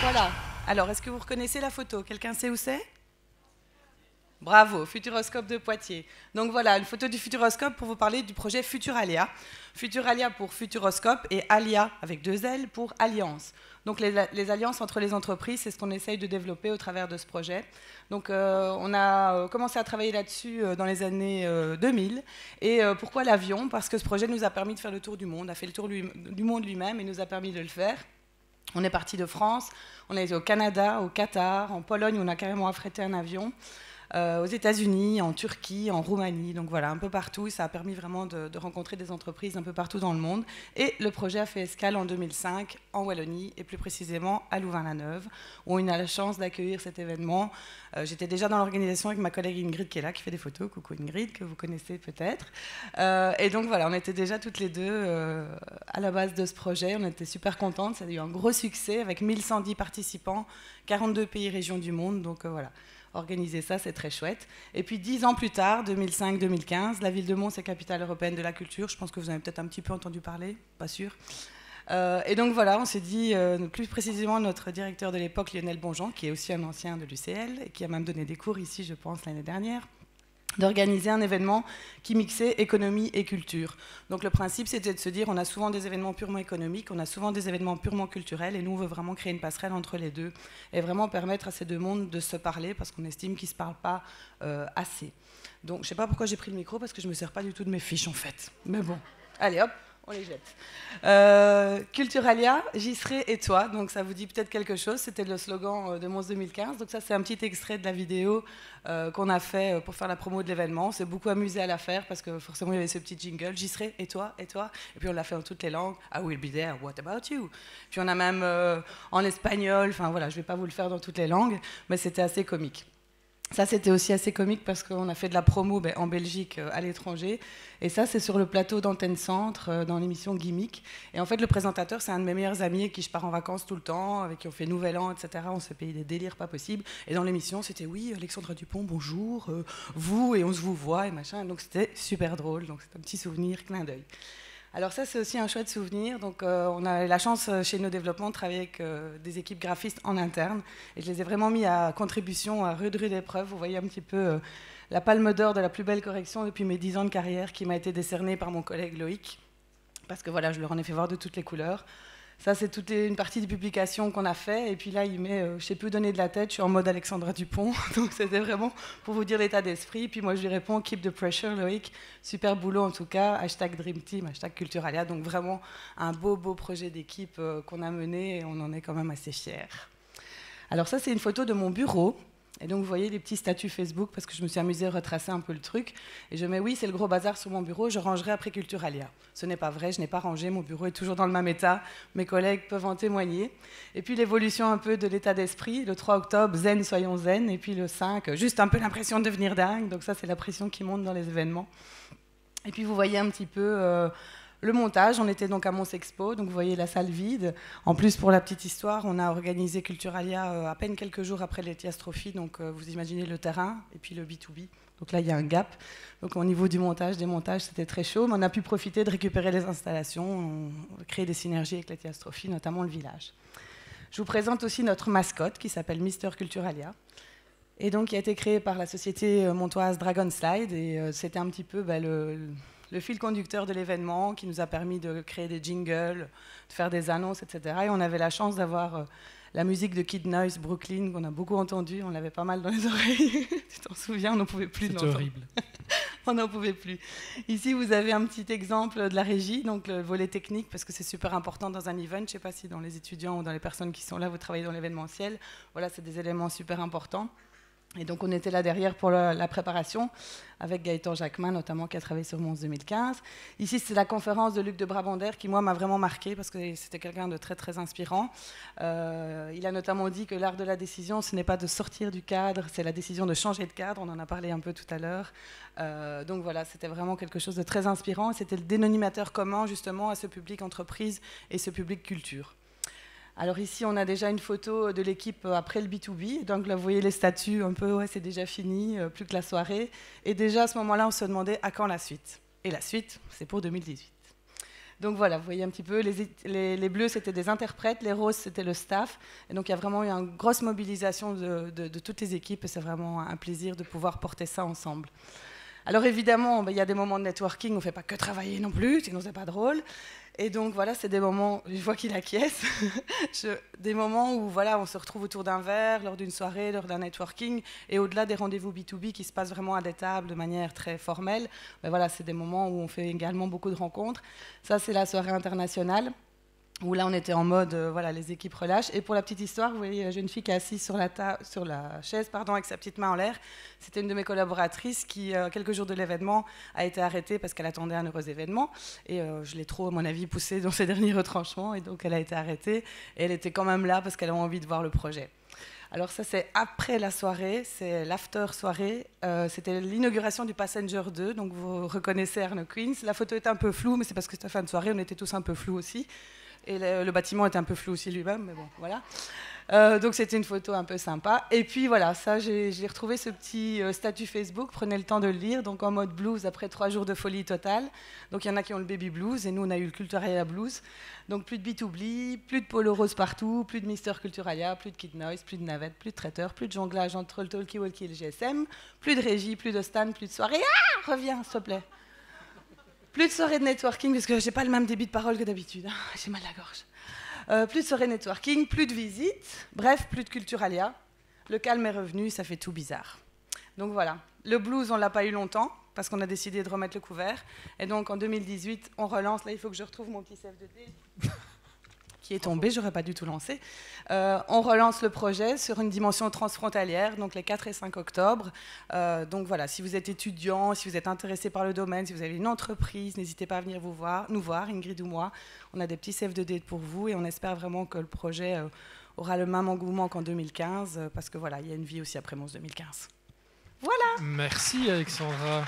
Voilà. Alors, est-ce que vous reconnaissez la photo? Quelqu'un sait où c'est? Bravo, Futuroscope de Poitiers. Donc voilà, une photo du Futuroscope pour vous parler du projet Futuralia. Futuralia pour Futuroscope et Alia, avec 2 L, pour Alliance. Donc les alliances entre les entreprises, c'est ce qu'on essaye de développer au travers de ce projet. Donc on a commencé à travailler là-dessus dans les années 2000. Et pourquoi l'avion? Parce que ce projet nous a permis de faire le tour du monde, a fait le tour du monde lui-même et nous a permis de le faire. On est parti de France, on est allé au Canada, au Qatar, en Pologne, on a carrément affrété un avion. Aux États-Unis, en Turquie, en Roumanie, donc voilà, un peu partout. Ça a permis vraiment de rencontrer des entreprises un peu partout dans le monde. Et le projet a fait escale en 2005 en Wallonie, et plus précisément à Louvain-la-Neuve, où on a la chance d'accueillir cet événement. J'étais déjà dans l'organisation avec ma collègue Ingrid qui est là, qui fait des photos. Coucou Ingrid, que vous connaissez peut-être. Et donc voilà, on était déjà toutes les deux à la base de ce projet. On était super contentes. Ça a eu un gros succès avec 1110 participants, 42 pays, régions du monde. Donc voilà. Organiser ça, c'est très chouette. Et puis 10 ans plus tard, 2005-2015, la ville de Mons est capitale européenne de la culture. Je pense que vous avez peut-être un petit peu entendu parler, pas sûr. Et donc voilà, on s'est dit, plus précisément notre directeur de l'époque, Lionel Bonjean, qui est aussi un ancien de l'UCL, et qui a même donné des cours ici, je pense, l'année dernière, d'organiser un événement qui mixait économie et culture. Donc le principe, c'était de se dire, on a souvent des événements purement économiques, on a souvent des événements purement culturels, et nous, on veut vraiment créer une passerelle entre les deux, et vraiment permettre à ces deux mondes de se parler, parce qu'on estime qu'ils ne se parlent pas assez. Donc je ne sais pas pourquoi j'ai pris le micro, parce que je ne me sers pas du tout de mes fiches, en fait. Mais bon, allez hop, on les jette. Culturalia, j'y serai et toi, donc ça vous dit peut-être quelque chose, c'était le slogan de Mons 2015, donc ça c'est un petit extrait de la vidéo qu'on a fait pour faire la promo de l'événement. On s'est beaucoup amusé à la faire parce que forcément il y avait ce petit jingle, j'y serai et toi, et puis on l'a fait en toutes les langues, I will be there, what about you? Puis on a même en espagnol, enfin voilà, je ne vais pas vous le faire dans toutes les langues, mais c'était assez comique. Ça, c'était aussi assez comique parce qu'on a fait de la promo en Belgique, à l'étranger. Et ça, c'est sur le plateau d'Antenne Centre, dans l'émission Gimmick. Et en fait, le présentateur, c'est un de mes meilleurs amis avec qui je pars en vacances tout le temps, avec qui on fait Nouvel An, etc. On s'est payé des délires pas possibles. Et dans l'émission, c'était, oui, Alexandra Dupont, bonjour, vous, et on se vous voit, et machin. Donc, c'était super drôle. Donc, c'est un petit souvenir, clin d'œil. Alors ça, c'est aussi un chouette souvenir. Donc, on a la chance chez nos développements de travailler avec des équipes graphistes en interne. Et je les ai vraiment mis à contribution à rude épreuve. Vous voyez un petit peu la palme d'or de la plus belle correction depuis mes 10 ans de carrière qui m'a été décernée par mon collègue Loïc. Parce que voilà, je leur en ai fait voir de toutes les couleurs. Ça, c'est toute une partie des publications qu'on a fait. Et puis là, il met, je ne sais plus où donner de la tête, je suis en mode Alexandra Dupont. Donc c'était vraiment pour vous dire l'état d'esprit. Puis moi, je lui réponds, keep the pressure, Loïc. Super boulot en tout cas. Hashtag Dream Team, hashtag Culturalia. Donc vraiment un beau projet d'équipe qu'on a mené et on en est quand même assez fiers. Alors ça, c'est une photo de mon bureau. Et donc, vous voyez les petits statuts Facebook, parce que je me suis amusée à retracer un peu le truc. Et je mets, oui, c'est le gros bazar sur mon bureau, je rangerai après Culturalia. Ce n'est pas vrai, je n'ai pas rangé, mon bureau est toujours dans le même état. Mes collègues peuvent en témoigner. Et puis, l'évolution un peu de l'état d'esprit. Le 3 octobre, zen, soyons zen. Et puis, le 5, juste un peu l'impression de devenir dingue. Donc ça, c'est la pression qui monte dans les événements. Et puis, vous voyez un petit peu... le montage, on était donc à Mons Expo, donc vous voyez la salle vide. En plus, pour la petite histoire, on a organisé Culturalia à peine quelques jours après l'Ethias Trophy, donc vous imaginez le terrain et puis le B2B. Donc là, il y a un gap. Donc au niveau du montage, des montages, c'était très chaud, mais on a pu profiter de récupérer les installations, créer des synergies avec l'Ethias Trophy, notamment le village. Je vous présente aussi notre mascotte qui s'appelle Mister Culturalia. Et donc, qui a été créé par la société montoise Dragonslide. Et c'était un petit peu le fil conducteur de l'événement qui nous a permis de créer des jingles, de faire des annonces, etc. Et on avait la chance d'avoir la musique de Kid Noise, Brooklyn, qu'on a beaucoup entendue. On l'avait pas mal dans les oreilles. Tu t'en souviens, on n'en pouvait plus. C'est horrible. On n'en pouvait plus. Ici, vous avez un petit exemple de la régie, donc le volet technique, parce que c'est super important dans un event. Je ne sais pas si dans les étudiants ou dans les personnes qui sont là, vous travaillez dans l'événementiel. Voilà, c'est des éléments super importants. Et donc on était là derrière pour la préparation, avec Gaëtan Jacquemin notamment, qui a travaillé sur Mons 2015. Ici, c'est la conférence de Luc de Brabander qui, moi, m'a vraiment marqué, parce que c'était quelqu'un de très, très inspirant. Il a notamment dit que l'art de la décision, ce n'est pas de sortir du cadre, c'est la décision de changer de cadre. On en a parlé un peu tout à l'heure. Donc voilà, c'était vraiment quelque chose de très inspirant. C'était le dénominateur commun, justement, à ce public entreprise et ce public culture. Alors ici, on a déjà une photo de l'équipe après le B2B. Donc là, vous voyez les statuts un peu, ouais, c'est déjà fini, plus que la soirée. Et déjà, à ce moment-là, on se demandait à quand la suite. Et la suite, c'est pour 2018. Donc voilà, vous voyez un petit peu, les bleus, c'était des interprètes, les roses, c'était le staff. Et donc il y a vraiment eu une grosse mobilisation de toutes les équipes. Et c'est vraiment un plaisir de pouvoir porter ça ensemble. Alors évidemment, il y a des moments de networking, on ne fait pas que travailler non plus, sinon c'est pas drôle. Et donc voilà, c'est des moments, je vois qu'il acquiesce, des moments où voilà, on se retrouve autour d'un verre, lors d'une soirée, lors d'un networking, et au-delà des rendez-vous B2B qui se passent vraiment à des tables de manière très formelle, ben voilà, c'est des moments où on fait également beaucoup de rencontres. Ça, c'est la soirée internationale, où là, on était en mode, voilà, les équipes relâchent. Et pour la petite histoire, vous voyez, j'ai une fille qui est assise sur la chaise, avec sa petite main en l'air. C'était une de mes collaboratrices qui, quelques jours de l'événement, a été arrêtée parce qu'elle attendait un heureux événement. Et je l'ai trop, à mon avis, poussée dans ses derniers retranchements. Et donc, elle a été arrêtée. Et elle était quand même là parce qu'elle avait envie de voir le projet. Alors ça, c'est après la soirée, c'est l'after soirée. C'était l'inauguration du Passenger 2, donc vous reconnaissez Arno Queens. La photo est un peu floue, mais c'est parce que c'était fin de soirée, on était tous un peu flous aussi. Et le bâtiment était un peu flou aussi lui-même, mais bon, voilà. Donc c'était une photo un peu sympa. Et puis voilà, ça, j'ai retrouvé ce petit statut Facebook, prenez le temps de le lire, donc en mode blues après 3 jours de folie totale. Donc il y en a qui ont le baby blues, et nous on a eu le Culturalia blues. Donc plus de B2B, plus de polo rose partout, plus de Mister Culturalia, plus de Kid Noise, plus de navettes, plus de traiteurs, plus de jonglage entre le talkie-walkie et le GSM, plus de régie, plus de stand, plus de soirée. Ah, reviens, s'il te plaît. Plus de soirées de networking, parce que j'ai pas le même débit de parole que d'habitude. J'ai mal à la gorge. Plus de soirées de networking, plus de visites. Bref, plus de Culturalia. Le calme est revenu, ça fait tout bizarre. Donc voilà. Le blues, on ne l'a pas eu longtemps, parce qu'on a décidé de remettre le couvert. Et donc en 2018, on relance. Là, il faut que je retrouve mon petit CF2D qui est tombé, j'aurais pas du tout lancé. On relance le projet sur une dimension transfrontalière, donc les 4 et 5 octobre. Donc voilà, si vous êtes étudiant, si vous êtes intéressé par le domaine, si vous avez une entreprise, n'hésitez pas à venir nous voir, Ingrid ou moi. On a des petits CF2D pour vous et on espère vraiment que le projet aura le même engouement qu'en 2015, parce que voilà, il y a une vie aussi après Mons 2015. Voilà. Merci Alexandra.